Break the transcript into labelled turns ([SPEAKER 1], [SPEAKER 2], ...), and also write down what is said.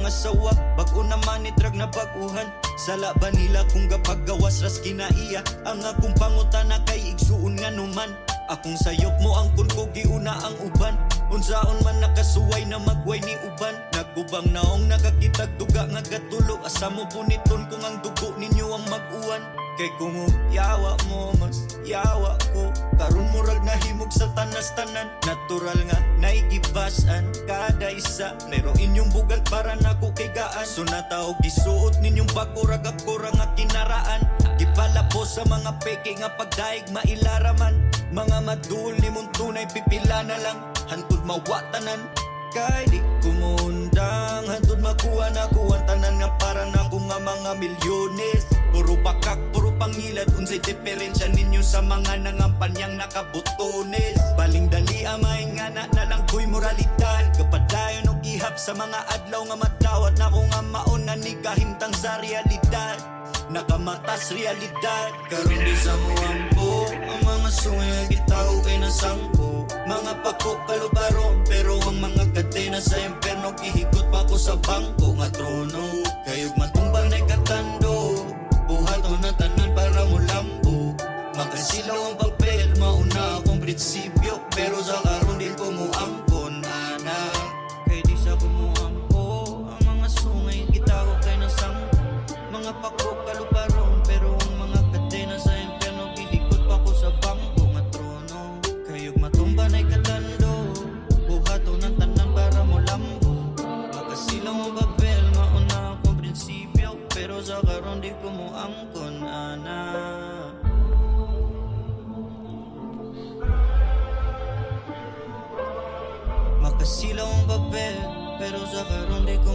[SPEAKER 1] mga sawa, bago naman itrag na baguhan. Sala ba nila kung gapagawas ras kinaiya? Ang akong pangutana kay igsuon nga numan. Akong sayop mo ang kunko giuna ang uban. Unsaon man nakasuway na magway ni uban. Nagubang naong nakakitag duga nga gatulo. Asa mo puniton kung ang dugo ninyo ang mag-uwan. Kay kung yawa mo mas yawa ko, karon murag nahimog sa tanas-tanan. Natural nga naigibasan kada isa. Pero inyong bugal para nako kay gaan. So nataog gisuot ninyong bago ragakura nga kinaraan. Gipala po sa mga peke nga pagdaig mailaraman. Mga madul ni mong tunay pipila na lang. Hantod mawatanan kay di kumundang. Hantod makuha na kuwan tanan nga para na ko nga mga milyones. Puro bakak, puro pangilat. Unsay diferensya ninyo sa mga nangampanyang nakabutones. Baling dali amay nga na lang ko'y moralidad. Kapadayon og ihap sa mga adlaw nga matawat na ko nga mauna ni kahimtang sa realidad. Nakamatas realidad. Karon di sa muampo ang mga sungay nga gitaw kay nasangko. Mga pako kalubaron, pero ang mga kadena sa imperno gihigot pa ko sa bangko nga trono. Kayog matumbang na'y katando, buhat o na tanan para mo lambo. Makasilaw ang papel, mauna akong prinsipyo, pero sa karon di ko mo ampon, anak. Kay di sa ko mo ampo ang mga sungay gitaw kay nasangko. Mga pako kalubaron, pero ang mga kadena sa imperno gihigot pa ko sa bangko nga trono. Kayog matumba na'y katando, buhat o ng tanan para mo lambo. Makasilaw ang papel, mauna akong prinsipyo, pero sa karon di ko mo angkon, anak. Makasilaw ang papel, pero sa karon di ko